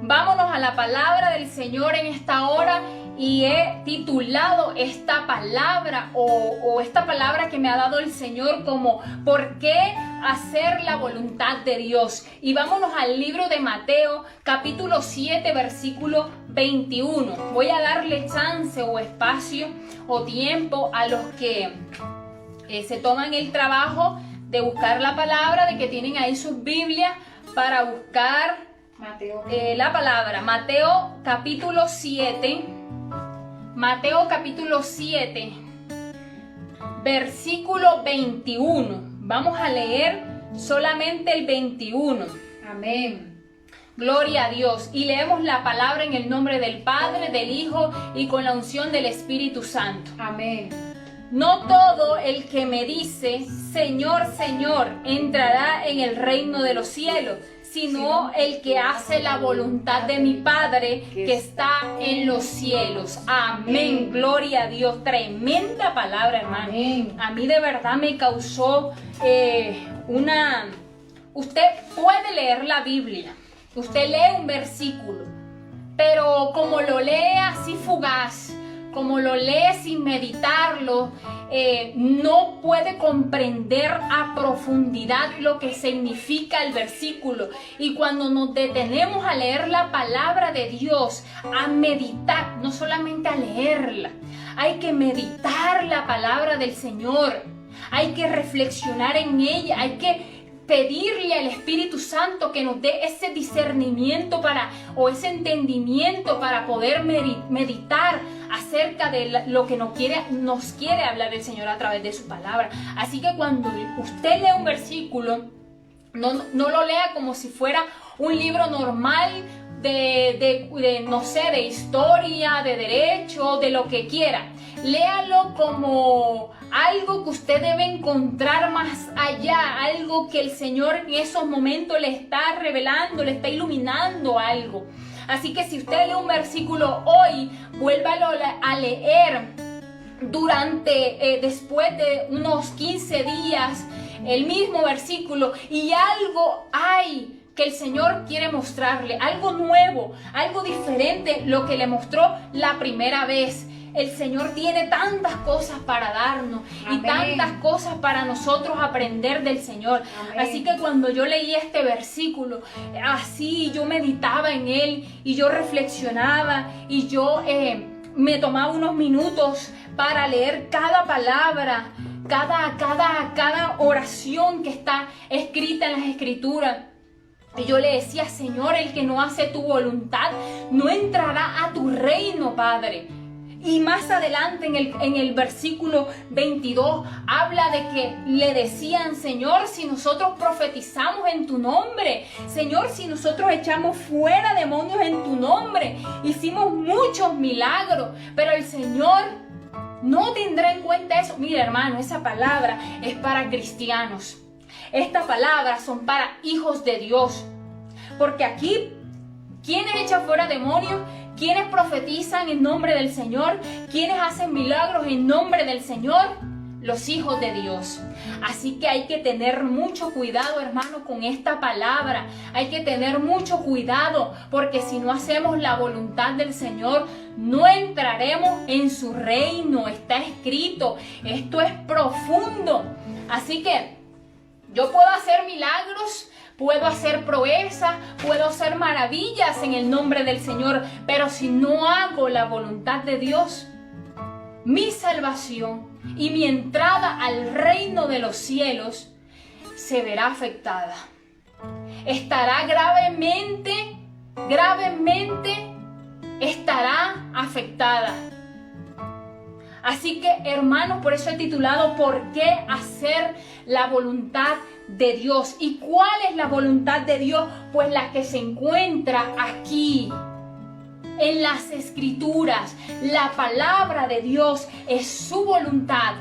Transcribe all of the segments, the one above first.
Vámonos a la palabra del Señor en esta hora y he titulado esta palabra o esta palabra que me ha dado el Señor como ¿por qué hacer la voluntad de Dios? Y vámonos al libro de Mateo, capítulo 7, versículo 21. Voy a darle chance o espacio o tiempo a los que se toman el trabajo de buscar la palabra, de que tienen ahí sus Biblias para buscar la palabra. Mateo capítulo 7, versículo 21. Vamos a leer solamente el 21. Amén. Gloria a Dios. Y leemos la palabra en el nombre del Padre, del Hijo y con la unción del Espíritu Santo. Amén. No todo el que me dice, Señor, Señor, entrará en el reino de los cielos, sino el que hace la voluntad de mi Padre que está en los cielos. Amén. Gloria a Dios. Tremenda palabra, hermano. Amén. A mí de verdad me causó Usted puede leer la Biblia, usted lee un versículo, pero como lo lee así fugaz, como lo lee sin meditarlo, no puede comprender a profundidad lo que significa el versículo. Y cuando nos detenemos a leer la palabra de Dios, a meditar, no solamente a leerla, hay que meditar la palabra del Señor, hay que reflexionar en ella, hay que pedirle al Espíritu Santo que nos dé ese discernimiento o ese entendimiento para poder meditar acerca de lo que nos quiere hablar el Señor a través de su palabra. Así que cuando usted lee un versículo, no lo lea como si fuera un libro normal no sé, de historia, de derecho, de lo que quiera. Léalo como algo que usted debe encontrar más allá, algo que el Señor en esos momentos le está revelando, le está iluminando algo. Así que si usted lee un versículo hoy, vuélvalo a leer después de unos 15 días, el mismo versículo, y algo hay que el Señor quiere mostrarle, algo nuevo, algo diferente, lo que le mostró la primera vez. El Señor tiene tantas cosas para darnos. Amén. Y tantas cosas para nosotros aprender del Señor. Amén. Así que cuando yo leí este versículo, así yo meditaba en él y yo reflexionaba y yo me tomaba unos minutos para leer cada palabra, cada oración que está escrita en las Escrituras. Y yo le decía, Señor, el que no hace tu voluntad no entrará a tu reino, Padre. Y más adelante en el versículo 22 habla de que le decían, Señor, si nosotros profetizamos en tu nombre, Señor, si nosotros echamos fuera demonios en tu nombre, hicimos muchos milagros, pero el Señor no tendrá en cuenta eso. Mira, hermano, esa palabra es para cristianos. Estas palabras son para hijos de Dios. Porque aquí, ¿quiénes echan fuera demonios? ¿Quiénes profetizan en nombre del Señor? ¿Quiénes hacen milagros en nombre del Señor? Los hijos de Dios. Así que hay que tener mucho cuidado, hermano, con esta palabra. Hay que tener mucho cuidado, porque si no hacemos la voluntad del Señor, no entraremos en su reino. Está escrito. Esto es profundo. Así que yo puedo hacer milagros, puedo hacer proezas, puedo hacer maravillas en el nombre del Señor, pero si no hago la voluntad de Dios, mi salvación y mi entrada al reino de los cielos se verá afectada. Estará gravemente estará afectada. Así que, hermanos, por eso he titulado ¿por qué hacer la voluntad de Dios? ¿Y cuál es la voluntad de Dios? Pues la que se encuentra aquí, en las Escrituras. La palabra de Dios es su voluntad.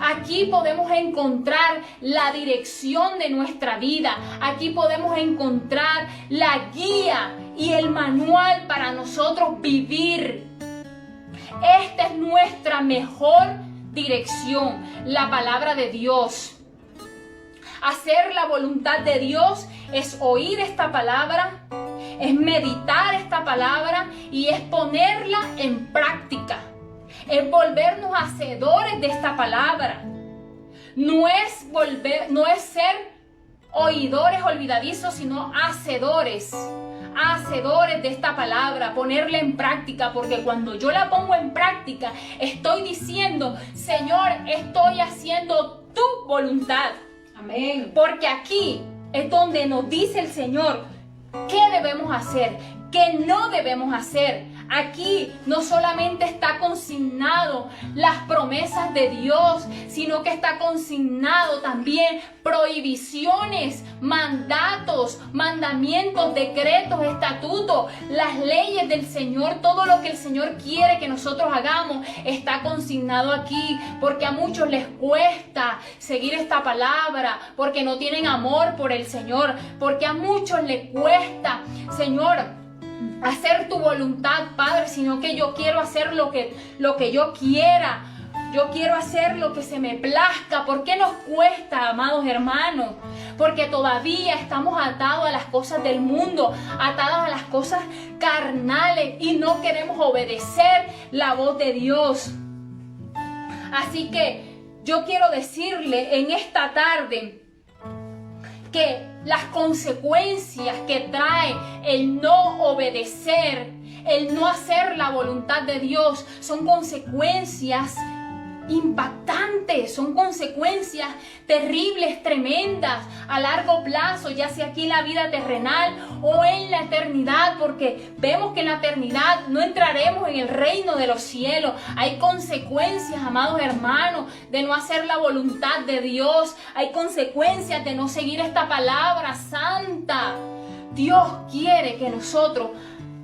Aquí podemos encontrar la dirección de nuestra vida. Aquí podemos encontrar la guía y el manual para nosotros vivir. Esta es nuestra mejor dirección, la palabra de Dios. Hacer la voluntad de Dios es oír esta palabra, es meditar esta palabra y es ponerla en práctica. Es volvernos hacedores de esta palabra. No es ser oidores olvidadizos, sino hacedores de esta palabra, ponerla en práctica, porque cuando yo la pongo en práctica, estoy diciendo, Señor, estoy haciendo tu voluntad. Amén. Porque aquí es donde nos dice el Señor qué debemos hacer, qué no debemos hacer. Aquí no solamente está consignado las promesas de Dios, sino que está consignado también prohibiciones, mandatos, mandamientos, decretos, estatutos, las leyes del Señor. Todo lo que el Señor quiere que nosotros hagamos está consignado aquí, porque a muchos les cuesta seguir esta palabra, porque no tienen amor por el Señor, porque a muchos les cuesta, Señor, hacer tu voluntad, Padre, sino que yo quiero hacer lo que yo quiera. Yo quiero hacer lo que se me plazca. ¿Por qué nos cuesta, amados hermanos? Porque todavía estamos atados a las cosas del mundo, atados a las cosas carnales y no queremos obedecer la voz de Dios. Así que yo quiero decirle en esta tarde que las consecuencias que trae el no obedecer, el no hacer la voluntad de Dios, son consecuencias impactantes, son consecuencias terribles, tremendas, a largo plazo, ya sea aquí en la vida terrenal o en la eternidad, porque vemos que en la eternidad no entraremos en el reino de los cielos. Hay consecuencias, amados hermanos, de no hacer la voluntad de Dios. Hay consecuencias de no seguir esta palabra santa. Dios quiere que nosotros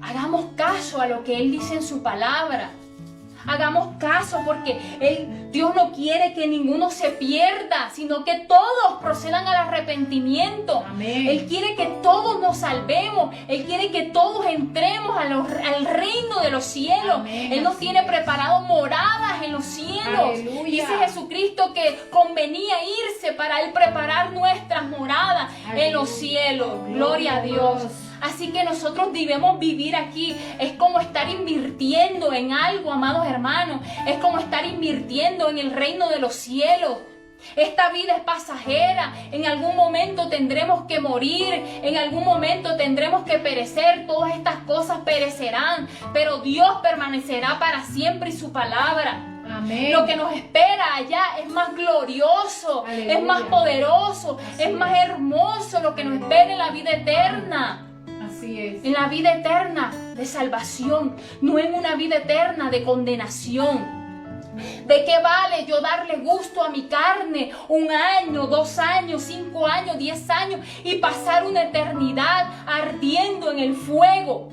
hagamos caso a lo que Él dice en su palabra. Hagamos caso, porque Dios no quiere que ninguno se pierda, sino que todos procedan al arrepentimiento. Amén. Él quiere que todos nos salvemos. Él quiere que todos entremos al reino de los cielos. Amén. Él nos tiene preparado moradas en los cielos. Aleluya. Dice Jesucristo que convenía irse para Él preparar nuestras moradas en los cielos. Gloria a Dios. Así que nosotros debemos vivir aquí. Es como estar invirtiendo en algo, amados hermanos. Es como estar invirtiendo en el reino de los cielos. Esta vida es pasajera. En algún momento tendremos que morir. En algún momento tendremos que perecer. Todas estas cosas perecerán. Pero Dios permanecerá para siempre y su palabra. Amén. Lo que nos espera allá es más glorioso. Aleluya. Es más poderoso. Así es más hermoso lo que nos espera en la vida eterna. Así es. En la vida eterna de salvación, no en una vida eterna de condenación. ¿De qué vale yo darle gusto a mi carne 1 año, 2 años, 5 años, 10 años y pasar una eternidad ardiendo en el fuego?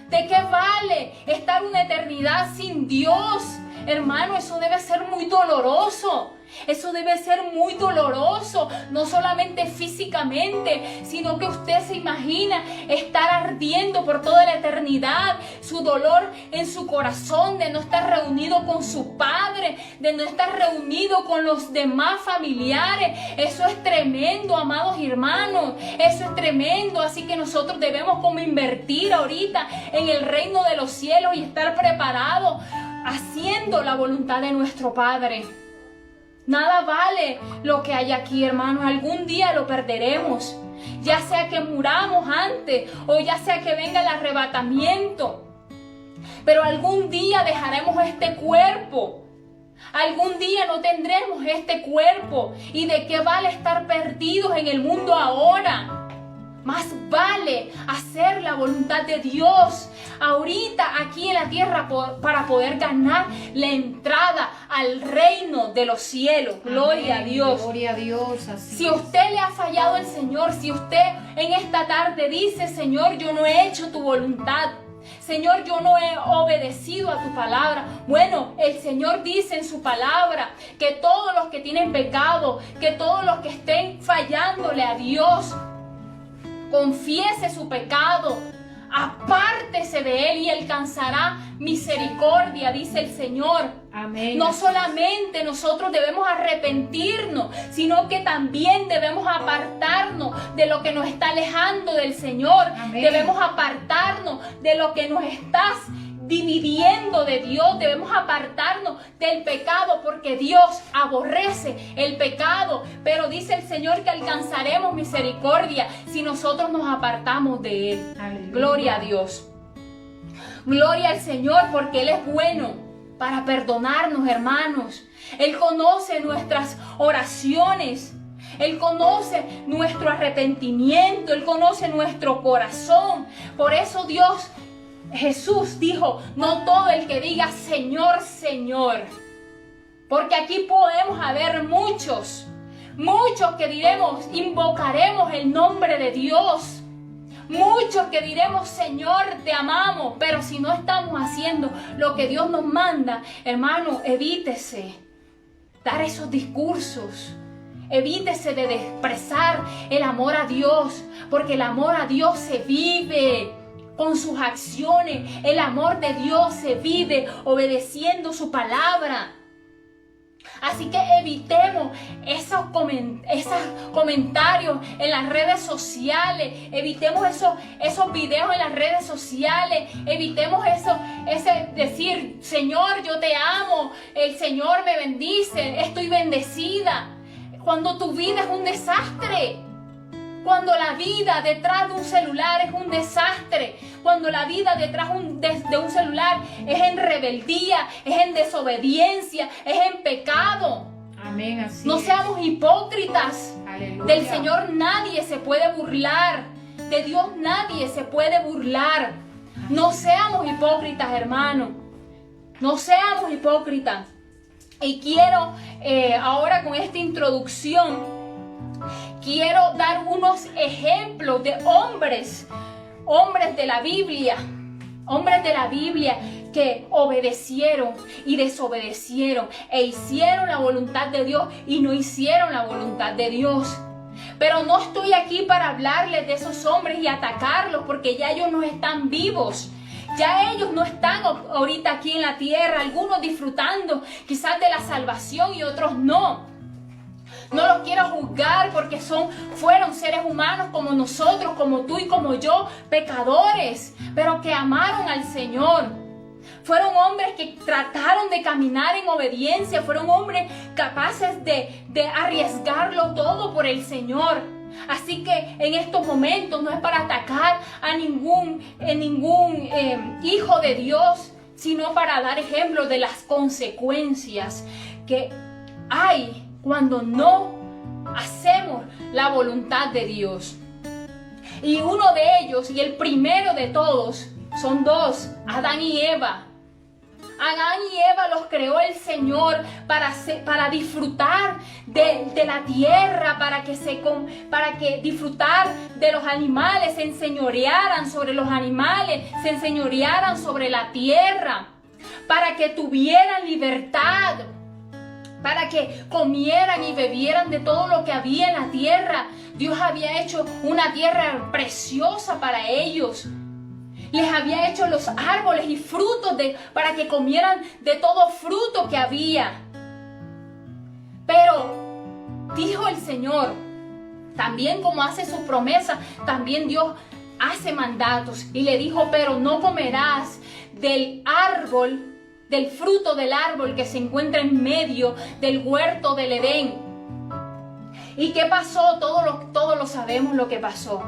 ¿De qué vale estar una eternidad sin Dios? Hermano, eso debe ser muy doloroso. Eso debe ser muy doloroso, no solamente físicamente, sino que usted se imagina estar ardiendo por toda la eternidad, su dolor en su corazón de no estar reunido con su Padre, de no estar reunido con los demás familiares. Eso es tremendo, amados hermanos, eso es tremendo. Así que nosotros debemos como invertir ahorita en el reino de los cielos y estar preparados, haciendo la voluntad de nuestro Padre. Nada vale lo que hay aquí, hermanos. Algún día lo perderemos. Ya sea que muramos antes o ya sea que venga el arrebatamiento. Pero algún día dejaremos este cuerpo. Algún día no tendremos este cuerpo. ¿Y de qué vale estar perdidos en el mundo ahora? Más vale hacer la voluntad de Dios ahorita aquí en la tierra para poder ganar la entrada al reino de los cielos. Gloria a Dios. Gloria a Dios. Así si usted le ha fallado al Señor, si usted en esta tarde dice, Señor, yo no he hecho tu voluntad, Señor, yo no he obedecido a tu palabra. Bueno, el Señor dice en su palabra que todos los que tienen pecado, que todos los que estén fallándole a Dios, confiese su pecado, apártese acuérdese de él y alcanzará misericordia, dice el Señor. Amén. No solamente nosotros debemos arrepentirnos, sino que también debemos apartarnos de lo que nos está alejando del Señor. Amén. Debemos apartarnos de lo que nos está dividiendo de Dios. Debemos apartarnos del pecado, porque Dios aborrece el pecado. Pero dice el Señor que alcanzaremos misericordia si nosotros nos apartamos de Él. Aleluya. Gloria a Dios. Gloria al Señor, porque Él es bueno para perdonarnos, hermanos. Él conoce nuestras oraciones. Él conoce nuestro arrepentimiento. Él conoce nuestro corazón. Por eso Jesús dijo: no todo el que diga Señor, Señor. Porque aquí podemos haber muchos que diremos, invocaremos el nombre de Dios. Muchos que diremos, Señor, te amamos, pero si no estamos haciendo lo que Dios nos manda, hermano, evítese dar esos discursos. Evítese de expresar el amor a Dios, porque el amor a Dios se vive con sus acciones. El amor de Dios se vive obedeciendo su palabra. Así que evitemos esos comentarios en las redes sociales. Evitemos esos videos en las redes sociales. Evitemos ese decir, Señor, yo te amo. El Señor me bendice. Estoy bendecida. Cuando tu vida es un desastre. Cuando la vida detrás de un celular es un desastre. Cuando la vida detrás de un celular es en rebeldía, es en desobediencia, es en pecado. Amén, así No es. seamos hipócritas. Aleluya. Del Señor nadie se puede burlar. De Dios nadie se puede burlar. No seamos hipócritas, hermano. No seamos hipócritas. Y quiero, ahora con esta introducción, quiero dar unos ejemplos de hombres de la Biblia que obedecieron y desobedecieron e hicieron la voluntad de Dios y no hicieron la voluntad de Dios. Pero no estoy aquí para hablarles de esos hombres y atacarlos, porque ya ellos no están vivos. Ya ellos no están ahorita aquí en la tierra, algunos disfrutando quizás de la salvación y otros no. No los quiero juzgar porque fueron seres humanos como nosotros, como tú y como yo, pecadores, pero que amaron al Señor. Fueron hombres que trataron de caminar en obediencia, fueron hombres capaces de arriesgarlo todo por el Señor. Así que en estos momentos no es para atacar a ningún hijo de Dios, sino para dar ejemplo de las consecuencias que hay cuando no hacemos la voluntad de Dios. Y uno de ellos, y el primero de todos, son dos: Adán y Eva. Adán y Eva los creó el Señor para disfrutar de la tierra, para que disfrutar de los animales, se enseñorearan sobre los animales, se enseñorearan sobre la tierra, para que tuvieran libertad, para que comieran y bebieran de todo lo que había en la tierra. Dios había hecho una tierra preciosa para ellos. Les había hecho los árboles y frutos para que comieran de todo fruto que había. Pero dijo el Señor, también como hace su promesa, también Dios hace mandatos. Y le dijo, pero no comerás del árbol, del fruto del árbol que se encuentra en medio del huerto del Edén. ¿Y qué pasó? Todos lo sabemos lo que pasó.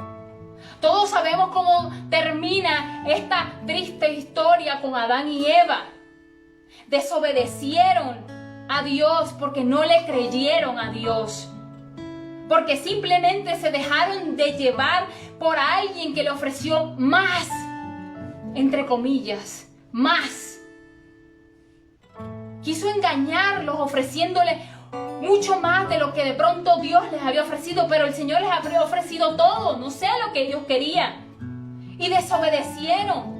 Todos sabemos cómo termina esta triste historia con Adán y Eva. Desobedecieron a Dios porque no le creyeron a Dios. Porque simplemente se dejaron de llevar por alguien que le ofreció más, entre comillas, más. Quiso engañarlos ofreciéndole mucho más de lo que de pronto Dios les había ofrecido, pero el Señor les había ofrecido todo, no sé lo que ellos querían. Y desobedecieron.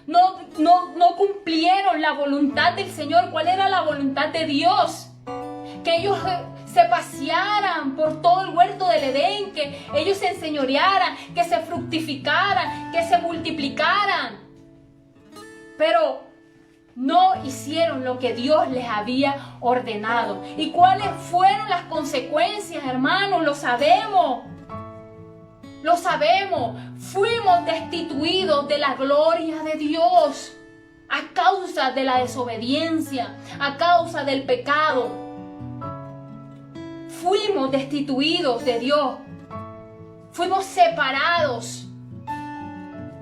No cumplieron la voluntad del Señor. ¿Cuál era la voluntad de Dios? Que ellos se pasearan por todo el huerto del Edén, que ellos se enseñorearan, que se fructificaran, que se multiplicaran, multiplicaran. Pero no hicieron lo que Dios les había ordenado. ¿Y cuáles fueron las consecuencias, hermanos? Lo sabemos. Lo sabemos. Fuimos destituidos de la gloria de Dios a causa de la desobediencia, a causa del pecado. Fuimos destituidos de Dios. Fuimos separados.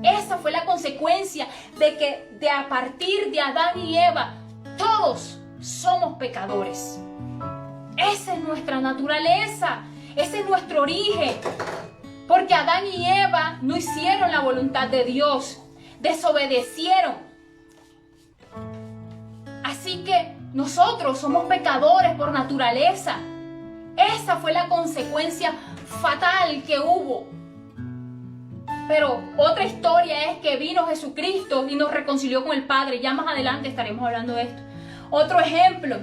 Esa fue la consecuencia de que a partir de Adán y Eva, todos somos pecadores. Esa es nuestra naturaleza, ese es nuestro origen. Porque Adán y Eva no hicieron la voluntad de Dios, desobedecieron. Así que nosotros somos pecadores por naturaleza. Esa fue la consecuencia fatal que hubo. Pero otra historia es que vino Jesucristo y nos reconcilió con el Padre. Ya más adelante estaremos hablando de esto. Otro ejemplo.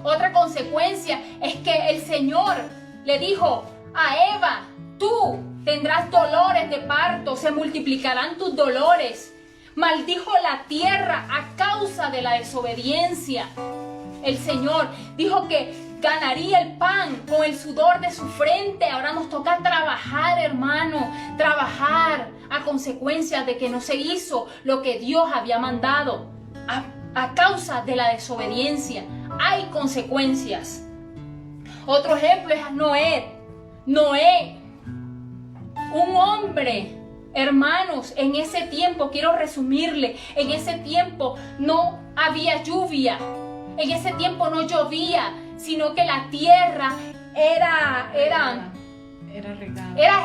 Otra consecuencia es que el Señor le dijo a Eva: tú tendrás dolores de parto, se multiplicarán tus dolores. Maldijo la tierra a causa de la desobediencia. El Señor dijo que ganaría el pan con el sudor de su frente. Ahora nos toca trabajar, hermano, trabajar a consecuencia de que no se hizo lo que Dios había mandado. A causa de la desobediencia hay consecuencias. Otro ejemplo es Noé. Noé, un hombre, hermanos, en ese tiempo, quiero resumirle, en ese tiempo no había lluvia. En ese tiempo no llovía, sino que la tierra era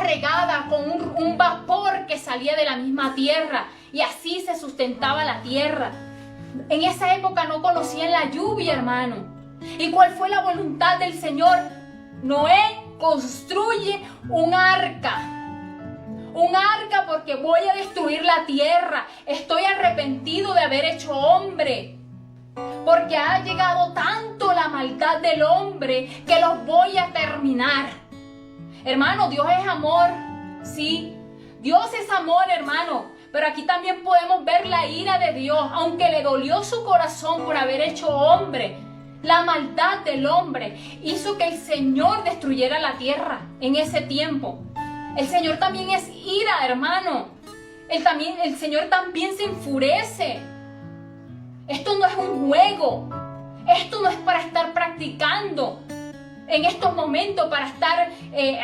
regada con un vapor que salía de la misma tierra, y así se sustentaba la tierra. En esa época no conocían la lluvia, hermano. ¿Y cuál fue la voluntad del Señor? Noé construye un arca. Un arca porque voy a destruir la tierra. Estoy arrepentido de haber hecho hombre. Porque ha llegado tanto la maldad del hombre que los voy a terminar. Hermano, Dios es amor. Sí, Dios es amor, hermano. Pero aquí también podemos ver la ira de Dios. Aunque le dolió su corazón por haber hecho hombre, la maldad del hombre hizo que el Señor destruyera la tierra en ese tiempo. El Señor también es ira, hermano. El Señor también se enfurece. Esto no es un juego. Esto no es para estar practicando en estos momentos, para estar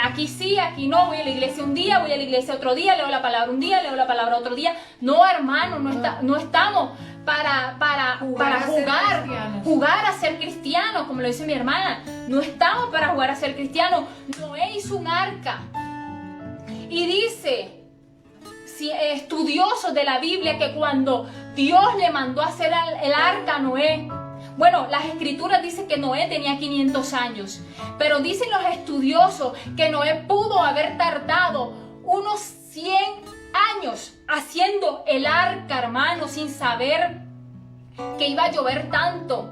aquí sí, aquí no. Voy a la iglesia un día, voy a la iglesia otro día, leo la palabra un día, leo la palabra otro día. No, hermano, no estamos para jugar a ser cristianos, como lo dice mi hermana. No estamos para jugar a ser cristianos. Noé hizo un arca. Y dice estudiosos de la Biblia que cuando Dios le mandó a hacer el arca a Noé, bueno, las escrituras dicen que Noé tenía 500 años, pero dicen los estudiosos que Noé pudo haber tardado unos 100 años haciendo el arca, hermano, sin saber que iba a llover tanto.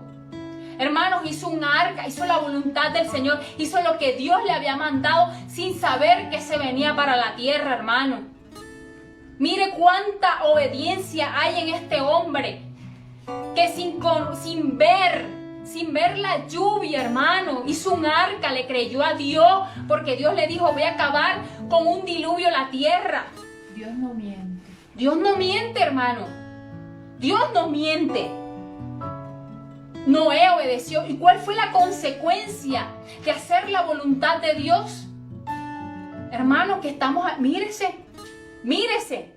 Hermanos, hizo un arca, hizo la voluntad del Señor, hizo lo que Dios le había mandado sin saber que se venía para la tierra, hermano. Mire cuánta obediencia hay en este hombre, que sin ver la lluvia, hermano, hizo un arca, le creyó a Dios, porque Dios le dijo: voy a acabar con un diluvio la tierra. Dios no miente. Dios no miente, hermano. Dios no miente. Noé obedeció. ¿Y cuál fue la consecuencia de hacer la voluntad de Dios? Hermano, que estamos... Mírese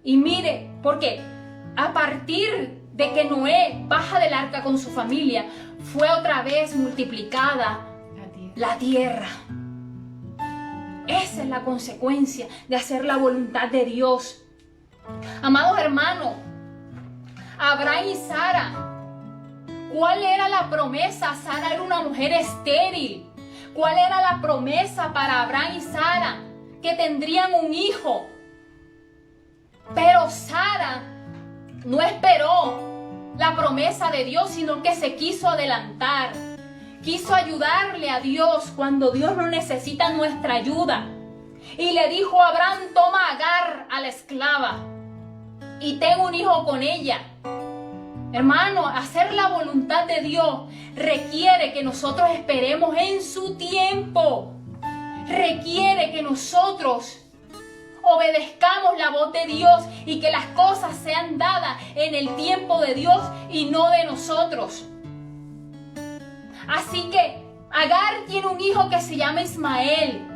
y mire, porque a partir de que Noé baja del arca con su familia, fue otra vez multiplicada la tierra. Esa es la consecuencia de hacer la voluntad de Dios. Amados hermanos, Abraham y Sara, ¿cuál era la promesa? Sara era una mujer estéril. ¿Cuál era la promesa para Abraham y Sara? Que tendrían un hijo. Pero Sara no esperó la promesa de Dios, sino que se quiso adelantar. Quiso ayudarle a Dios cuando Dios no necesita nuestra ayuda. Y le dijo a Abraham, toma a Agar, a la esclava, y ten un hijo con ella. Hermano, hacer la voluntad de Dios requiere que nosotros esperemos en su tiempo. Requiere que nosotros obedezcamos la voz de Dios y que las cosas sean dadas en el tiempo de Dios y no de nosotros. Así que Agar tiene un hijo que se llama Ismael.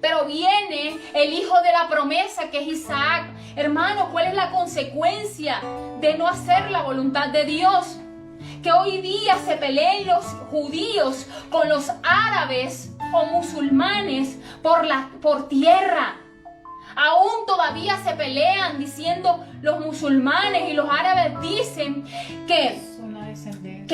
Pero viene el hijo de la promesa, que es Isaac. Hermano, ¿cuál es la consecuencia de no hacer la voluntad de Dios? Que hoy día se peleen los judíos con los árabes o musulmanes por tierra. Aún todavía se pelean diciendo, los musulmanes y los árabes dicen que Son la descendencia.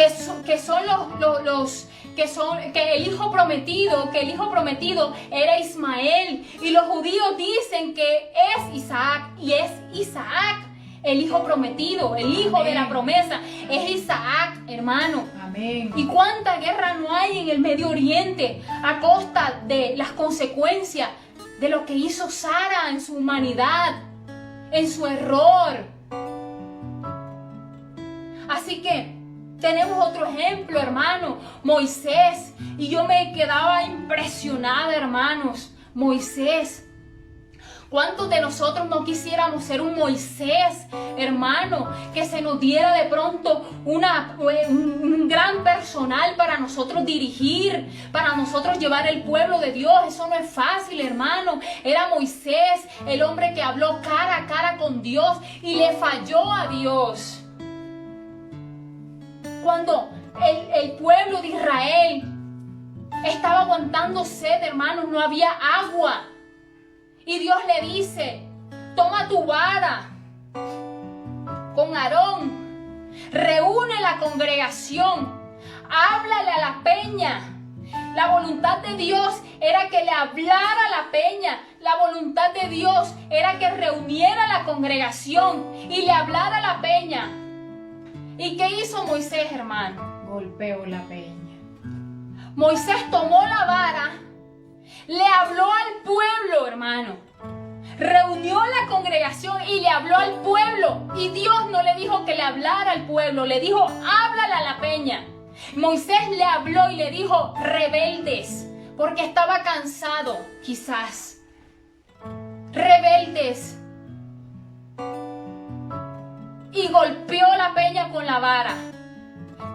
que el hijo prometido era Ismael, y los judíos dicen que es Isaac, y es Isaac el hijo prometido, el hijo Amén. de la promesa, es Isaac, hermano. Amén. ¿Y cuánta guerra no hay en el Medio Oriente a costa de las consecuencias de lo que hizo Sara en su humanidad, en su error? Así que tenemos otro ejemplo, hermano, Moisés. Y yo me quedaba impresionada, hermanos. Moisés. ¿Cuántos de nosotros no quisiéramos ser un Moisés, hermano? Que se nos diera de pronto un gran personal para nosotros dirigir, para nosotros llevar el pueblo de Dios. Eso no es fácil, hermano. Era Moisés, el hombre que habló cara a cara con Dios y le falló a Dios. Cuando el pueblo de Israel estaba aguantando sed, hermanos, no había agua. Y Dios le dice, toma tu vara con Aarón, reúne la congregación, háblale a la peña. La voluntad de Dios era que le hablara a la peña. La voluntad de Dios era que reuniera la congregación y le hablara a la peña. ¿Y qué hizo Moisés, hermano? Golpeó la peña. Moisés tomó la vara, le habló al pueblo, hermano. Reunió la congregación y le habló al pueblo. Y Dios no le dijo que le hablara al pueblo, le dijo, háblale a la peña. Moisés le habló y le dijo, rebeldes, porque estaba cansado, quizás. Rebeldes. Y golpeó la peña con la vara.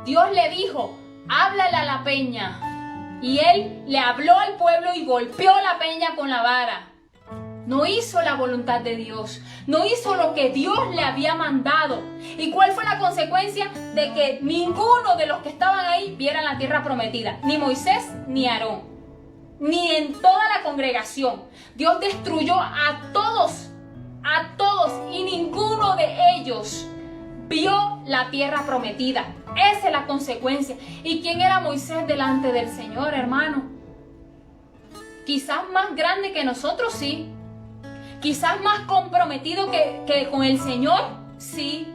Dios le dijo, háblale a la peña. Y él le habló al pueblo y golpeó la peña con la vara. No hizo la voluntad de Dios. No hizo lo que Dios le había mandado. ¿Y cuál fue la consecuencia? De que ninguno de los que estaban ahí vieran la tierra prometida. Ni Moisés ni Aarón. Ni en toda la congregación. Dios destruyó a todos. A todos. Y ninguno de ellos vio la tierra prometida. Esa es la consecuencia. ¿Y quién era Moisés delante del Señor, hermano? Quizás más grande que nosotros, sí. Quizás más comprometido que con el Señor, sí.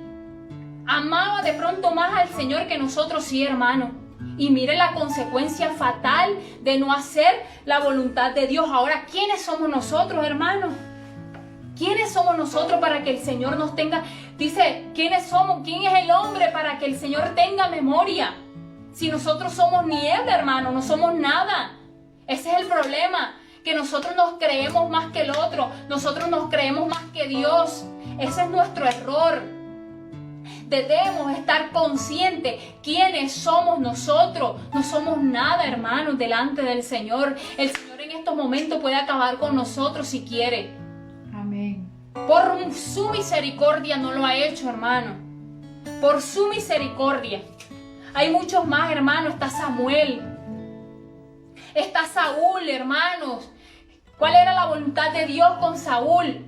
Amaba de pronto más al Señor que nosotros, sí, hermano. Y mire la consecuencia fatal de no hacer la voluntad de Dios. Ahora, ¿quiénes somos nosotros, hermano? ¿Quiénes somos nosotros para que el Señor nos tenga? Dice, ¿quiénes somos? ¿Quién es el hombre para que el Señor tenga memoria? Si nosotros somos niebla, hermano, no somos nada. Ese es el problema, que nosotros nos creemos más que el otro. Nosotros nos creemos más que Dios. Ese es nuestro error. Debemos estar conscientes quiénes somos nosotros. No somos nada, hermanos, delante del Señor. El Señor en estos momentos puede acabar con nosotros si quiere. Amén. Por su misericordia no lo ha hecho, hermano. Por su misericordia. Hay muchos más, hermanos. Está Samuel. Está Saúl, hermanos. ¿Cuál era la voluntad de Dios con Saúl?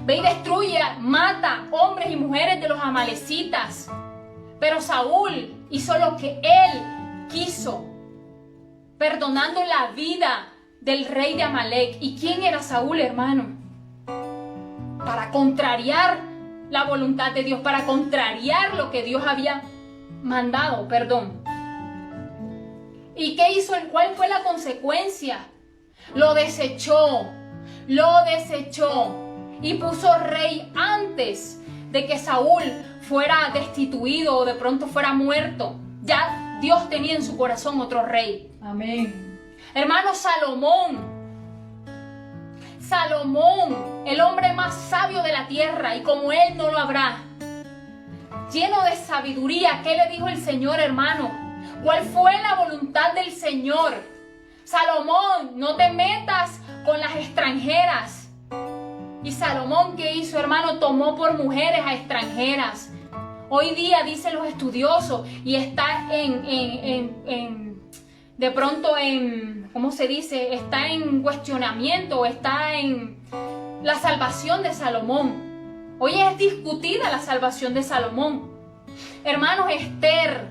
Ve y destruye, mata hombres y mujeres de los amalecitas. Pero Saúl hizo lo que él quiso, perdonando la vida del rey de Amalek. ¿Y quién era Saúl, hermano? Para contrariar la voluntad de Dios, para contrariar lo que Dios había mandado, ¿Y qué hizo? ¿Cuál fue la consecuencia? lo desechó y puso rey antes de que Saúl fuera destituido o de pronto fuera muerto. Ya Dios tenía en su corazón otro rey. Amén. Hermano, Salomón, el hombre más sabio de la tierra, y como él no lo habrá, lleno de sabiduría. ¿Qué le dijo el Señor, hermano? ¿Cuál fue la voluntad del Señor? Salomón, no te metas con las extranjeras. Y Salomón, ¿qué hizo, hermano? Tomó por mujeres a extranjeras. Hoy día dicen los estudiosos, y está de pronto ¿cómo se dice? Está en cuestionamiento, está en la salvación de Salomón. Hoy es discutida la salvación de Salomón. Hermanos, Esther,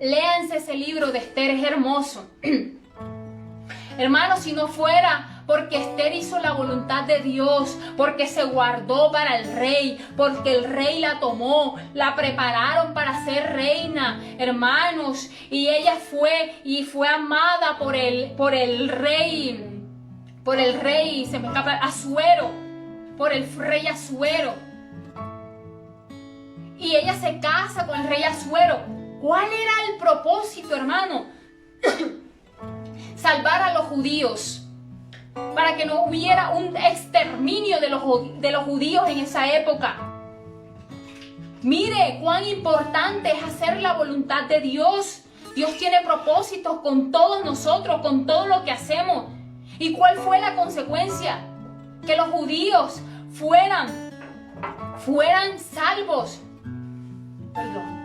léanse ese libro de Esther, es hermoso. Hermanos, si no fuera porque Esther hizo la voluntad de Dios, porque se guardó para el rey, porque el rey la tomó, la prepararon para ser reina, hermanos, y ella fue amada por el rey, se me escapa, Asuero, por el rey Asuero. Y ella se casa con el rey Asuero. ¿Cuál era el propósito, hermano? Salvar a los judíos, para que no hubiera un exterminio de los judíos en esa época. Mire cuán importante es hacer la voluntad de Dios. Dios tiene propósitos con todos nosotros, con todo lo que hacemos. ¿Y cuál fue la consecuencia? Que los judíos fueran salvos. Perdón.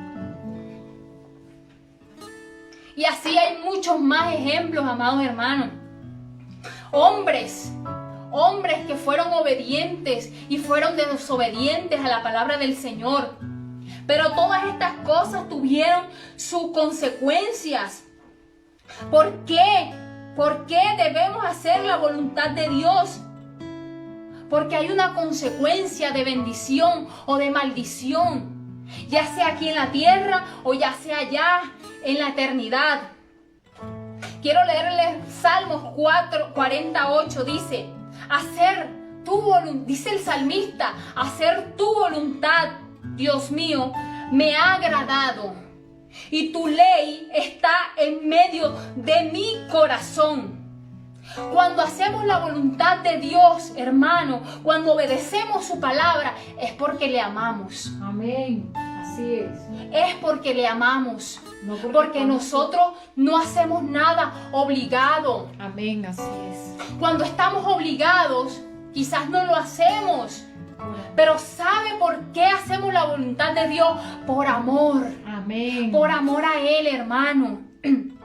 Y así hay muchos más ejemplos, amados hermanos. Hombres que fueron obedientes y fueron desobedientes a la palabra del Señor. Pero todas estas cosas tuvieron sus consecuencias. ¿Por qué? ¿Por qué debemos hacer la voluntad de Dios? Porque hay una consecuencia de bendición o de maldición, ya sea aquí en la tierra o ya sea allá en la eternidad. Quiero leerles Salmos 48, dice, dice el salmista, hacer tu voluntad, Dios mío, me ha agradado, y tu ley está en medio de mi corazón. Cuando hacemos la voluntad de Dios, hermano, cuando obedecemos su palabra, es porque le amamos. Amén. Así es. Es porque le amamos. No porque nosotros no hacemos nada obligado. Amén, así es. Cuando estamos obligados, quizás no lo hacemos. Pero ¿sabe por qué hacemos la voluntad de Dios? Por amor. Amén. Por amor a Él, hermano.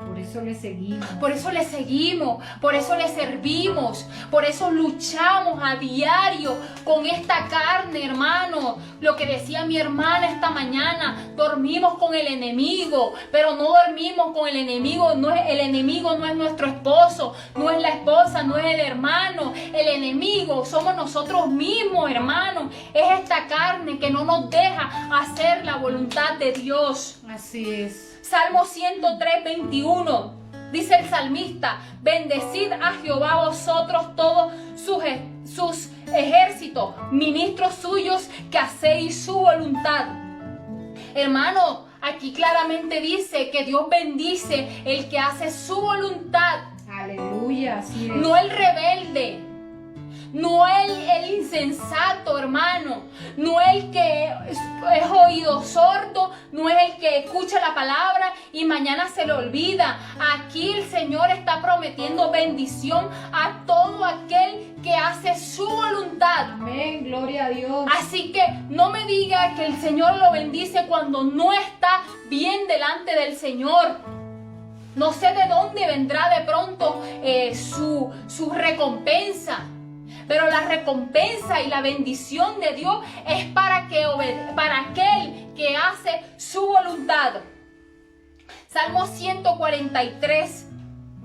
Por eso le seguimos. Por eso le seguimos, por eso le servimos, por eso luchamos a diario con esta carne, hermano. Lo que decía mi hermana esta mañana, dormimos con el enemigo, pero no dormimos con el enemigo. El enemigo no es nuestro esposo, no es la esposa, no es el hermano. El enemigo somos nosotros mismos, hermano. Es esta carne que no nos deja hacer la voluntad de Dios. Así es. Salmo 103, 21, dice el salmista, bendecid a Jehová vosotros todos sus ejércitos, ministros suyos que hacéis su voluntad. Hermano, aquí claramente dice que Dios bendice el que hace su voluntad. Aleluya, así es. No el rebelde. No el insensato, hermano. No el que es oído sordo. No es el que escucha la palabra y mañana se le olvida. Aquí el Señor está prometiendo bendición a todo aquel que hace su voluntad. Amén, gloria a Dios. Así que no me diga que el Señor lo bendice cuando no está bien delante del Señor. No sé de dónde vendrá de pronto su recompensa. Pero la recompensa y la bendición de Dios es para aquel que hace su voluntad. Salmo 143,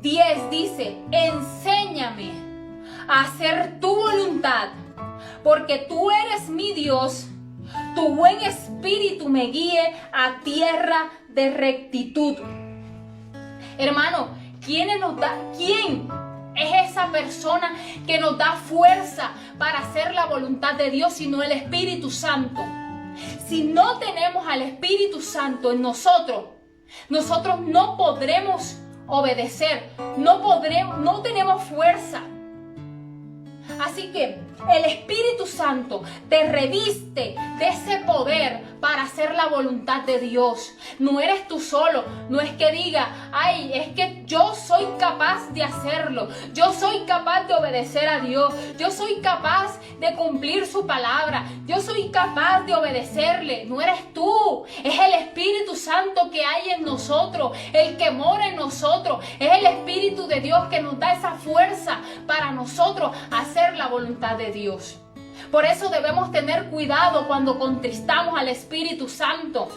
10 dice, enséñame a hacer tu voluntad, porque tú eres mi Dios, tu buen espíritu me guíe a tierra de rectitud. Hermano, ¿Quién es esa persona que nos da fuerza para hacer la voluntad de Dios sino el Espíritu Santo? Si no tenemos al Espíritu Santo en nosotros no podremos obedecer, no tenemos fuerza. Así que el Espíritu Santo te reviste de ese poder para hacer la voluntad de Dios. No eres tú solo, no es que diga, ay, es que yo soy capaz de hacerlo, yo soy capaz de obedecer a Dios, yo soy capaz de cumplir su palabra, yo soy capaz de obedecerle. No eres tú, es el Espíritu Santo que hay en nosotros, el que mora en nosotros, es el Espíritu de Dios que nos da esa fuerza para nosotros hacer la voluntad de Dios. Por eso debemos tener cuidado cuando contristamos al Espíritu Santo.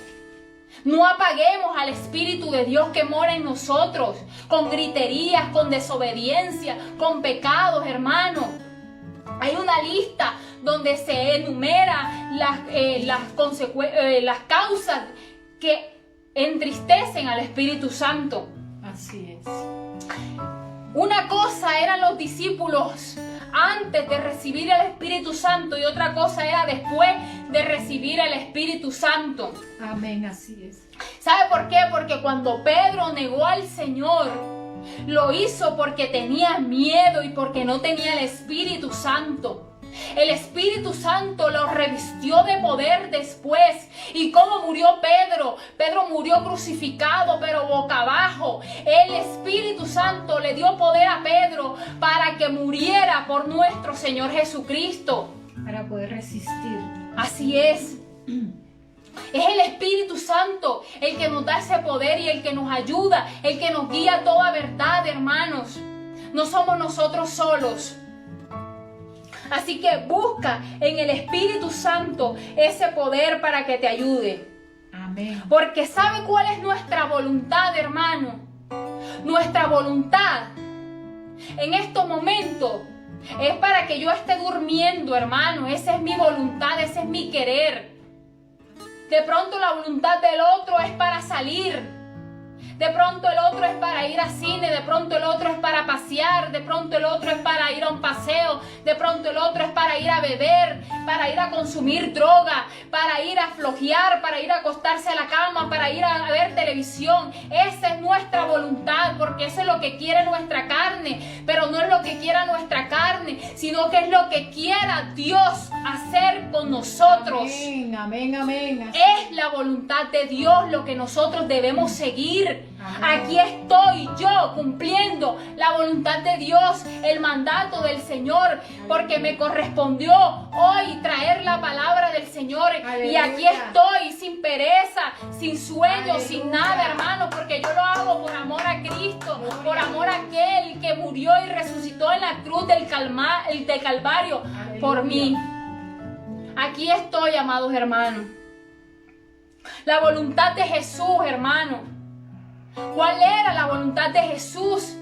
No apaguemos al Espíritu de Dios que mora en nosotros con griterías, con desobediencia, con pecados, hermano. Hay una lista donde se enumera las causas que entristecen al Espíritu Santo. Así es. Una cosa eran los discípulos antes de recibir el Espíritu Santo y otra cosa era después de recibir el Espíritu Santo. Amén, así es. ¿Sabe por qué? Porque cuando Pedro negó al Señor, lo hizo porque tenía miedo y porque no tenía el Espíritu Santo. El Espíritu Santo lo revistió de poder después. ¿Y cómo murió Pedro? Pedro murió crucificado, pero boca abajo. El Espíritu Santo le dio poder a Pedro para que muriera por nuestro Señor Jesucristo. Para poder resistir. Así es. Es el Espíritu Santo el que nos da ese poder y el que nos ayuda, el que nos guía a toda verdad, hermanos. No somos nosotros solos. Así que busca en el Espíritu Santo ese poder para que te ayude. Amén. Porque ¿sabe cuál es nuestra voluntad, hermano? Nuestra voluntad en estos momentos es para que yo esté durmiendo, hermano. Esa es mi voluntad, ese es mi querer. De pronto la voluntad del otro es para salir. De pronto el otro es para ir al cine, de pronto el otro es para pasear, de pronto el otro es para ir a un paseo, de pronto el otro es para ir a beber, para ir a consumir droga, para ir a flojear, para ir a acostarse a la cama, para ir a ver televisión. Esa es nuestra voluntad, porque eso es lo que quiere nuestra carne, pero no es lo que quiera nuestra carne, sino que es lo que quiera Dios hacer con nosotros. Amén, amén, amén. Es la voluntad de Dios lo que nosotros debemos seguir. Amén. Aquí estoy yo cumpliendo la voluntad de Dios, el mandato del Señor, porque me correspondió hoy traer la palabra del Señor. Aleluya. Y aquí estoy sin pereza, sin sueño, Aleluya. sin nada, hermano, porque yo lo hago por amor a Cristo, Gloria por amor a aquel que murió y resucitó en la cruz del Calvario por Aleluya. mí. Aquí estoy, amados hermanos. La voluntad de Jesús, hermano. ¿Cuál era la voluntad de Jesús?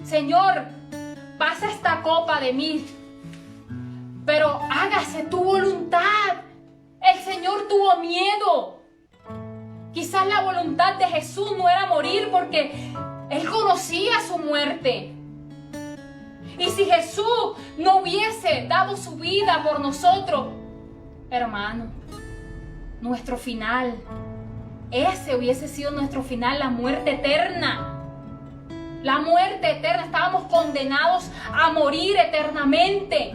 Señor, pasa esta copa de mí, pero hágase tu voluntad. El Señor tuvo miedo. Quizás la voluntad de Jesús no era morir porque Él conocía su muerte. Y si Jesús no hubiese dado su vida por nosotros, hermano, nuestro final, ese hubiese sido nuestro final, la muerte eterna. La muerte eterna, estábamos condenados a morir eternamente.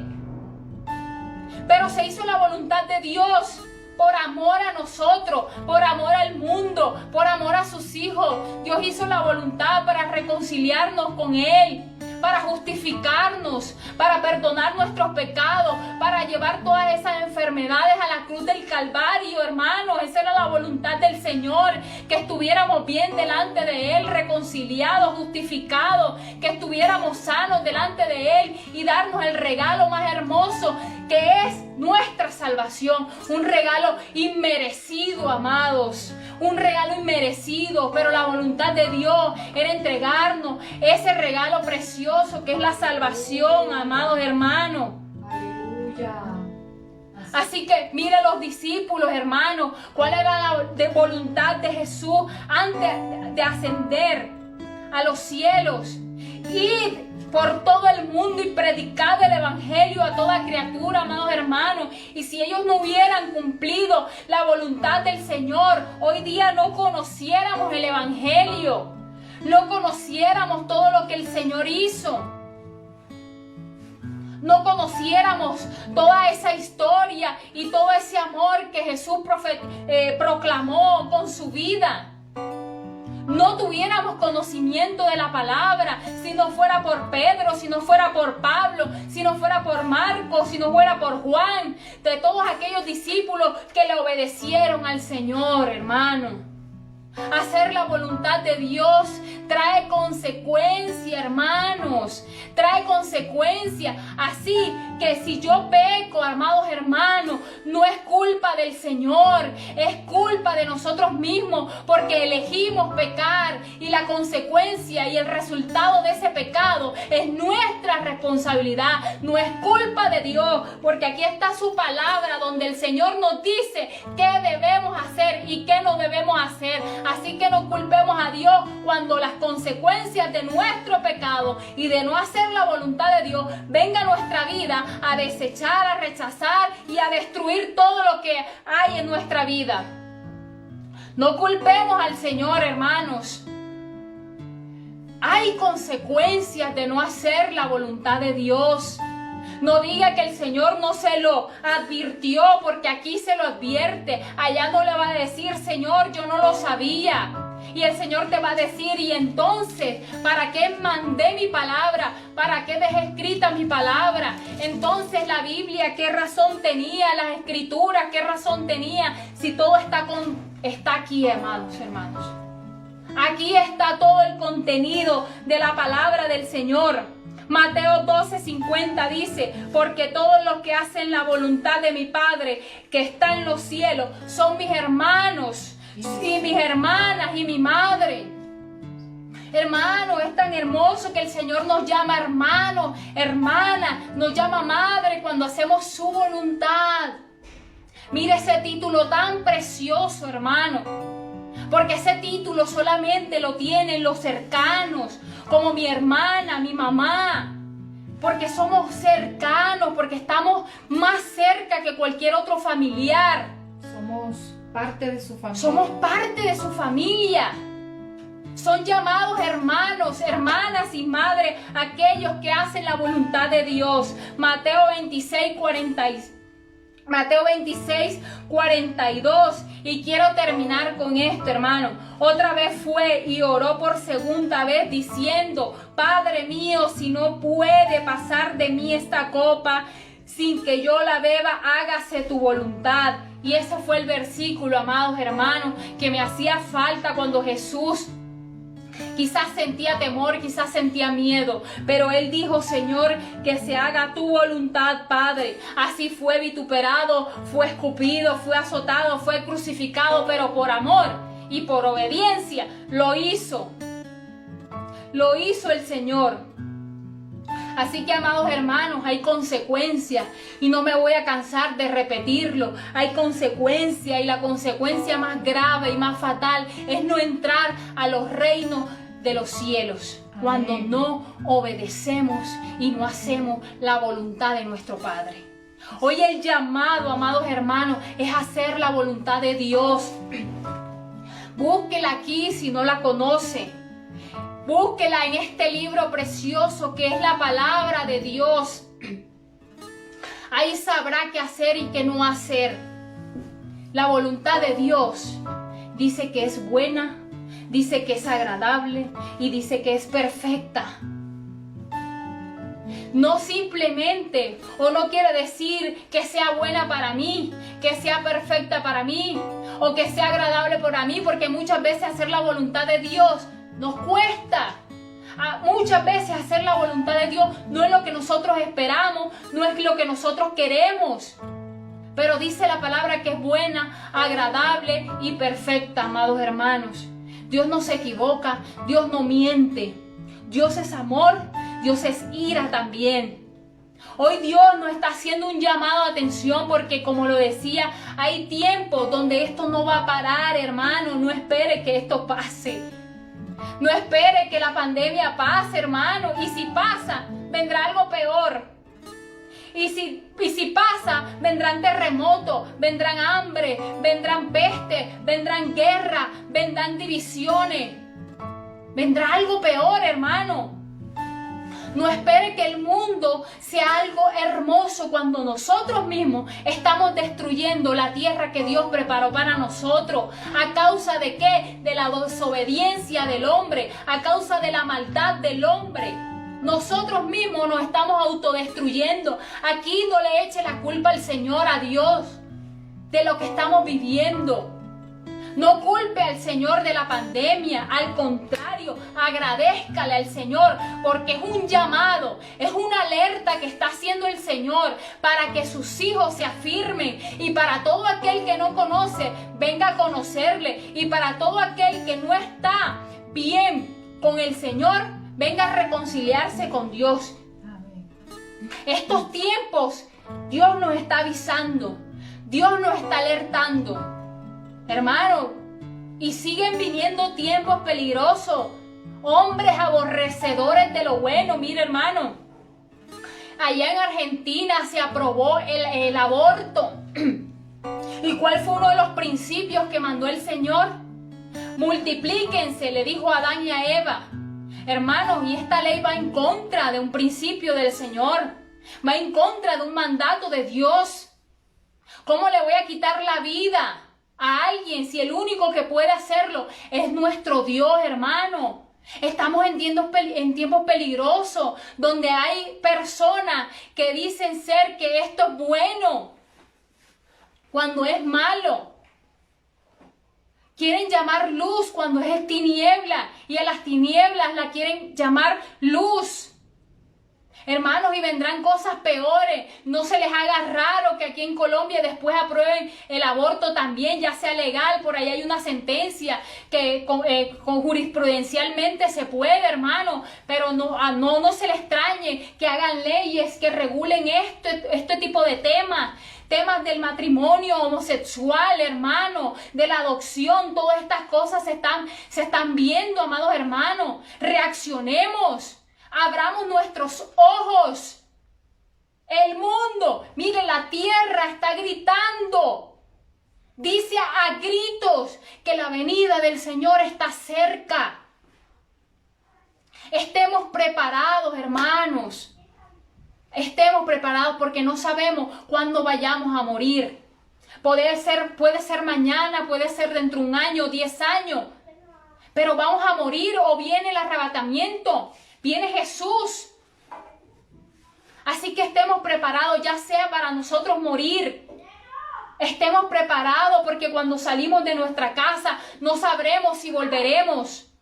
Pero se hizo la voluntad de Dios por amor a nosotros, por amor al mundo, por amor a sus hijos. Dios hizo la voluntad para reconciliarnos con Él, para justificarnos, para perdonar nuestros pecados, para llevar todas esas enfermedades a la cruz del Calvario, hermanos. Esa era la voluntad del Señor, que estuviéramos bien delante de Él, reconciliados, justificados, que estuviéramos sanos delante de Él y darnos el regalo más hermoso que es nuestra salvación. Un regalo inmerecido, amados. Un regalo inmerecido, pero la voluntad de Dios era entregarnos ese regalo precioso que es la salvación, amados hermanos. Aleluya. Así que miren los discípulos, hermanos, cuál era la voluntad de Jesús antes de ascender a los cielos. Id por todo el mundo y predicad el evangelio a toda criatura, amados hermanos. Y si ellos no hubieran cumplido la voluntad del Señor, hoy día no conociéramos el evangelio, no conociéramos todo lo que el Señor hizo, no conociéramos toda esa historia y todo ese amor que Jesús proclamó con su vida. No tuviéramos conocimiento de la palabra si no fuera por Pedro, si no fuera por Pablo, si no fuera por Marcos, si no fuera por Juan, de todos aquellos discípulos que le obedecieron al Señor, hermano. Hacer la voluntad de Dios trae consecuencia, hermanos, trae consecuencia. Así que si yo peco, amados hermanos, no es culpa del Señor, es culpa de nosotros mismos, porque elegimos pecar, y la consecuencia y el resultado de ese pecado es nuestra responsabilidad, no es culpa de Dios, porque aquí está su palabra donde el Señor nos dice qué debemos hacer y qué no debemos hacer. Así que no culpemos a Dios cuando las consecuencias de nuestro pecado y de no hacer la voluntad de Dios venga a nuestra vida a desechar, a rechazar y a destruir todo lo que hay en nuestra vida. No culpemos al Señor, hermanos. Hay consecuencias de no hacer la voluntad de Dios. No diga que el Señor no se lo advirtió, porque aquí se lo advierte. Allá no le va a decir, Señor, yo no lo sabía. Y el Señor te va a decir, y entonces, ¿para qué mandé mi palabra? ¿Para qué dejé escrita mi palabra? Entonces la Biblia, ¿qué razón tenía? Las Escrituras, ¿qué razón tenía? Si todo está aquí, amados hermanos. Aquí está todo el contenido de la palabra del Señor. Mateo 12:50 dice, porque todos los que hacen la voluntad de mi Padre que está en los cielos son mis hermanos y mis hermanas y mi madre. Hermano, es tan hermoso que el Señor nos llama hermano, hermana, nos llama madre cuando hacemos su voluntad. Mire ese título tan precioso, hermano, porque ese título solamente lo tienen los cercanos, como mi hermana, mi mamá, porque somos cercanos, porque estamos más cerca que cualquier otro familiar. Somos parte de su familia. Somos parte de su familia. Son llamados hermanos, hermanas y madres aquellos que hacen la voluntad de Dios. Mateo 26:42. Y quiero terminar con esto, hermano. Otra vez fue y oró por segunda vez diciendo, Padre mío, si no puede pasar de mí esta copa sin que yo la beba, hágase tu voluntad. Y ese fue el versículo, amados hermanos, que me hacía falta cuando Jesús quizás sentía temor, quizás sentía miedo, pero él dijo, Señor, que se haga tu voluntad, Padre. Así fue vituperado, fue escupido, fue azotado, fue crucificado, pero por amor y por obediencia lo hizo. Lo hizo el Señor. Así que, amados hermanos, hay consecuencias y no me voy a cansar de repetirlo. Hay consecuencias y la consecuencia más grave y más fatal es no entrar a los reinos de los cielos. Amén. Cuando no obedecemos y no hacemos la voluntad de nuestro Padre. Hoy el llamado, amados hermanos, es hacer la voluntad de Dios. Búsquela aquí si no la conoce. Búsquela en este libro precioso que es la palabra de Dios. Ahí sabrá qué hacer y qué no hacer. La voluntad de Dios dice que es buena, dice que es agradable y dice que es perfecta. No simplemente, o no quiere decir que sea buena para mí, que sea perfecta para mí, o que sea agradable para mí, porque muchas veces hacer la voluntad de Dios nos cuesta. Muchas veces hacer la voluntad de Dios no es lo que nosotros esperamos, no es lo que nosotros queremos. Pero dice la palabra que es buena, agradable y perfecta, amados hermanos. Dios no se equivoca, Dios no miente. Dios es amor, Dios es ira también. Hoy Dios nos está haciendo un llamado de atención porque, como lo decía, hay tiempos donde esto no va a parar, hermano. No espere que esto pase. No espere que la pandemia pase, hermano. Y si pasa, vendrá algo peor. Y si pasa, vendrán terremotos, vendrán hambre, vendrán peste, vendrán guerra, vendrán divisiones. Vendrá algo peor, hermano. No espere que el mundo sea algo hermoso cuando nosotros mismos estamos destruyendo la tierra que Dios preparó para nosotros. ¿A causa de qué? De la desobediencia del hombre, a causa de la maldad del hombre. Nosotros mismos nos estamos autodestruyendo. Aquí no le eche la culpa al Señor, a Dios, de lo que estamos viviendo. No culpe al Señor de la pandemia, al contrario, agradézcale al Señor, porque es un llamado, es una alerta que está haciendo el Señor para que sus hijos se afirmen, y para todo aquel que no conoce, venga a conocerle, y para todo aquel que no está bien con el Señor, venga a reconciliarse con Dios. Amén. Estos tiempos, Dios nos está avisando, Dios nos está alertando. Hermano, y siguen viniendo tiempos peligrosos, hombres aborrecedores de lo bueno. Mire, hermano, allá en Argentina se aprobó el aborto. ¿Y cuál fue uno de los principios que mandó el Señor? Multiplíquense, le dijo a Adán y a Eva. Hermanos, y esta ley va en contra de un principio del Señor, va en contra de un mandato de Dios. ¿Cómo le voy a quitar la vida a alguien si el único que puede hacerlo es nuestro Dios, hermano? Estamos en tiempos peligrosos, donde hay personas que dicen ser que esto es bueno cuando es malo. Quieren llamar luz cuando es tiniebla, y a las tinieblas la quieren llamar luz. Hermanos, y vendrán cosas peores. No se les haga raro que aquí en Colombia después aprueben el aborto también, ya sea legal. Por ahí hay una sentencia que con jurisprudencialmente se puede, hermano. Pero no se les extrañe que hagan leyes que regulen este tipo de temas. Temas del matrimonio homosexual, hermano, de la adopción. Todas estas cosas se están viendo, amados hermanos. Reaccionemos. Abramos nuestros ojos. El mundo, mire, la tierra está gritando. Dice a gritos que la venida del Señor está cerca. Estemos preparados, hermanos. Estemos preparados, porque no sabemos cuándo vayamos a morir. Puede ser mañana, puede ser dentro de 1 año, 10 años. Pero vamos a morir, o viene el arrebatamiento. Viene Jesús. Así que estemos preparados, ya sea para nosotros morir. Estemos preparados, porque cuando salimos de nuestra casa no sabremos si volveremos.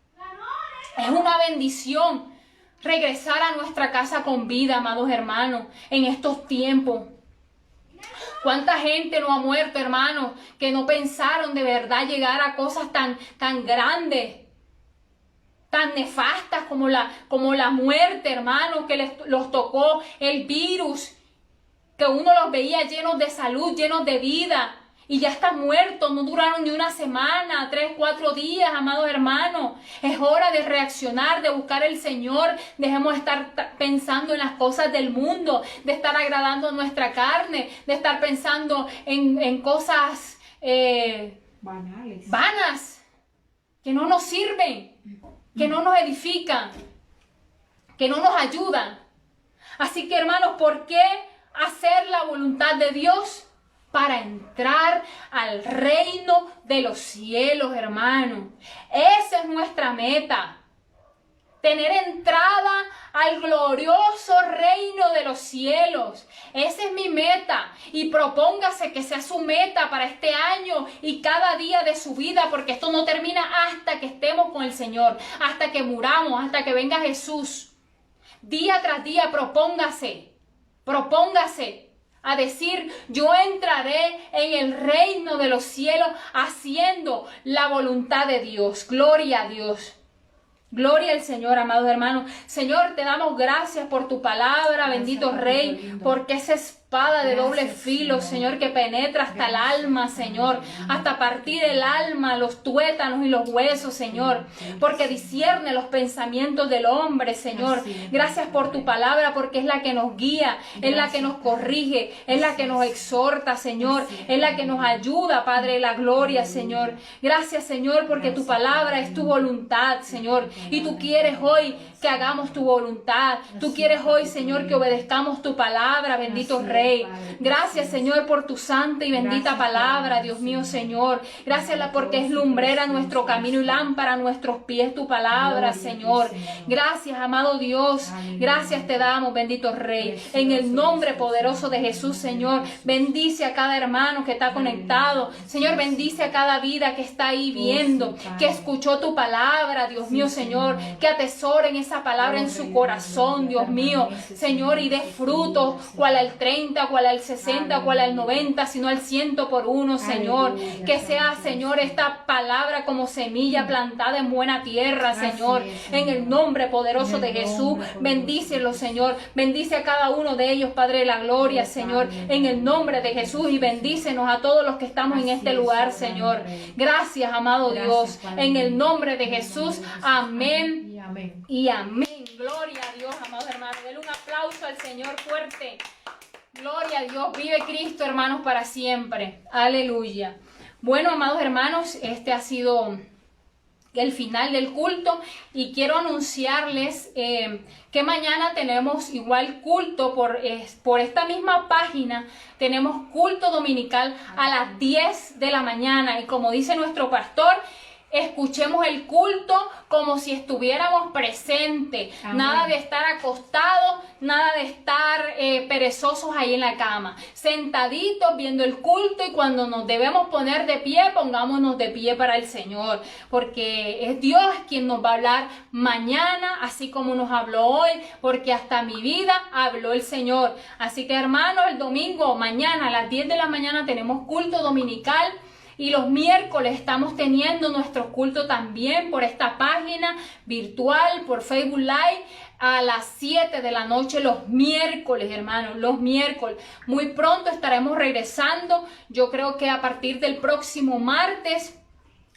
Es una bendición regresar a nuestra casa con vida, amados hermanos, en estos tiempos. ¿Cuánta gente no ha muerto, hermanos, que no pensaron de verdad llegar a cosas tan grandes, tan nefastas como la muerte, hermanos, que los tocó el virus, que uno los veía llenos de salud, llenos de vida, y ya están muertos? No duraron ni 1 semana, 3, 4 días, amados hermanos. Es hora de reaccionar, de buscar al Señor. Dejemos de estar pensando en las cosas del mundo, de estar agradando a nuestra carne, de estar pensando en cosas vanas, que no nos sirven, que no nos edifican, que no nos ayudan. Así que, hermanos, ¿por qué hacer la voluntad de Dios? Para entrar al reino de los cielos, hermanos. Esa es nuestra meta. Tener entrada al glorioso reino de los cielos. Esa es mi meta. Y propóngase que sea su meta para este año y cada día de su vida, porque esto no termina hasta que estemos con el Señor, hasta que muramos, hasta que venga Jesús. Día tras día propóngase a decir: yo entraré en el reino de los cielos haciendo la voluntad de Dios. Gloria a Dios. Gloria al Señor, amados hermanos. Señor, te damos gracias por tu palabra, bendito Rey, porque ese es espada de doble Gracias, filo, Señor. Señor, que penetra hasta el Gracias, alma, Señor, hasta partir el alma, los tuétanos y los huesos, Señor, porque discierne los pensamientos del hombre, Señor. Así es, Gracias por tu palabra, porque es la que nos guía, es la que nos corrige, es la que nos exhorta, Señor, es la que nos ayuda, Padre de la gloria, Señor. Gracias, Señor, porque tu palabra es tu voluntad, Señor, y tú quieres hoy que hagamos tu voluntad. Tú quieres hoy, Señor, que obedezcamos tu palabra, bendito Rey. Gracias, Señor, por tu santa y bendita palabra, Dios mío, Señor. Gracias porque es lumbrera nuestro camino y lámpara a nuestros pies tu palabra, Señor. Gracias, amado Dios. Gracias te damos, bendito Rey. En el nombre poderoso de Jesús, Señor, bendice a cada hermano que está conectado. Señor, bendice a cada vida que está ahí viendo, que escuchó tu palabra, Dios mío, Señor, que atesoren esa palabra en su corazón, Dios mío, Señor, y dé frutos, cual al 30, cual al 60, cual al 90, sino al 100 por uno, Señor. Que sea, Señor, esta palabra como semilla plantada en buena tierra, Señor. En el nombre poderoso de Jesús, bendícelo, Señor. Bendice a cada uno de ellos, Padre de la gloria, Señor. En el nombre de Jesús, y bendícenos a todos los que estamos en este lugar, Señor. Gracias, amado Dios. En el nombre de Jesús, amén. Amén. Y amén. Gloria a Dios, amados hermanos. Denle un aplauso al Señor fuerte. Gloria a Dios. Vive Cristo, hermanos, para siempre. Aleluya. Bueno, amados hermanos, este ha sido el final del culto y quiero anunciarles que mañana tenemos igual culto por esta misma página. Tenemos culto dominical a las 10 de la mañana y como dice nuestro pastor, escuchemos el culto como si estuviéramos presentes. Amén. Nada de estar acostados, nada de estar perezosos ahí en la cama. Sentaditos viendo el culto y cuando nos debemos poner de pie, pongámonos de pie para el Señor. Porque es Dios quien nos va a hablar mañana, así como nos habló hoy, porque hasta mi vida habló el Señor. Así que hermanos, el domingo, mañana a las 10 de la mañana tenemos culto dominical. Y los miércoles estamos teniendo nuestro culto también por esta página virtual, por Facebook Live, a las 7 de la noche los miércoles, hermanos, los miércoles. Muy pronto estaremos regresando. Yo creo que a partir del próximo martes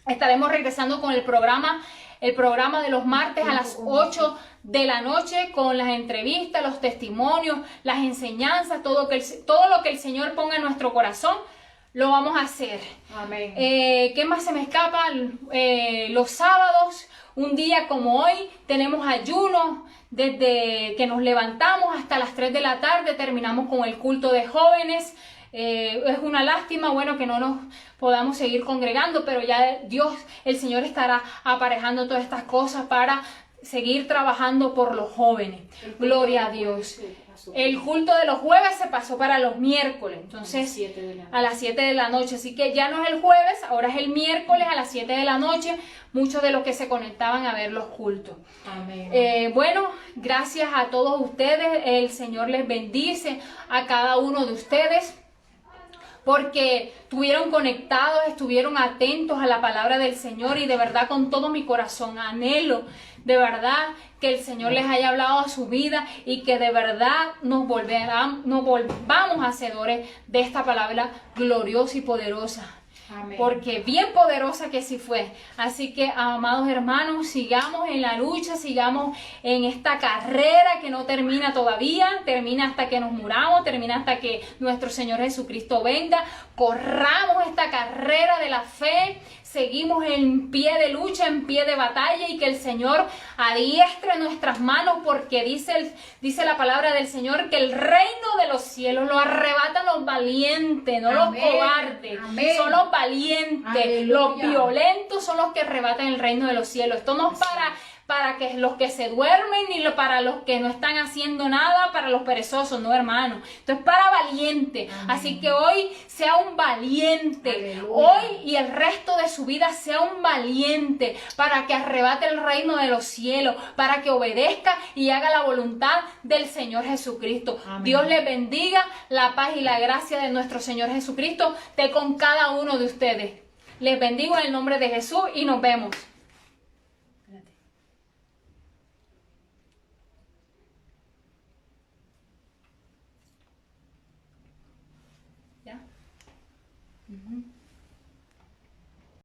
estaremos regresando con el programa de los martes a las 8 de la noche con las entrevistas, los testimonios, las enseñanzas, todo lo que el Señor ponga en nuestro corazón. Lo vamos a hacer. Amén. ¿Qué más se me escapa? Los sábados, un día como hoy, tenemos ayuno desde que nos levantamos hasta las 3 de la tarde. Terminamos con el culto de jóvenes. Es una lástima, bueno, que no nos podamos seguir congregando, pero ya Dios, el Señor estará aparejando todas estas cosas para seguir trabajando por los jóvenes. Gloria a Dios. El culto de los jueves se pasó para los miércoles, entonces a las 7 de la noche, así que ya no es el jueves, ahora es el miércoles a las 7 de la noche, muchos de los que se conectaban a ver los cultos. Amén. Bueno, gracias a todos ustedes, el Señor les bendice a cada uno de ustedes, porque estuvieron conectados, estuvieron atentos a la palabra del Señor y de verdad con todo mi corazón anhelo, de verdad, que el Señor les haya hablado a su vida y que de verdad nos volvamos hacedores de esta palabra gloriosa y poderosa. Amén. Porque bien poderosa que sí fue. Así que, amados hermanos, sigamos en la lucha, sigamos en esta carrera que no termina todavía, termina hasta que nos muramos, termina hasta que nuestro Señor Jesucristo venga. Corramos esta carrera de la fe, seguimos en pie de lucha, en pie de batalla y que el Señor adiestre nuestras manos porque dice la palabra del Señor que el reino de los cielos lo arrebatan los valientes, no Amén. Los cobardes, Amén. Son los valientes, Aleluya. Los violentos son los que arrebatan el reino de los cielos. Esto no es para que los que se duermen ni para los que no están haciendo nada, para los perezosos, no, hermano. Esto es para valientes. Así que hoy sea un valiente. Aleluya. Hoy y el resto de su vida sea un valiente para que arrebate el reino de los cielos, para que obedezca y haga la voluntad del Señor Jesucristo. Amén. Dios les bendiga, la paz y la gracia de nuestro Señor Jesucristo esté con cada uno de ustedes. Les bendigo en el nombre de Jesús y nos vemos.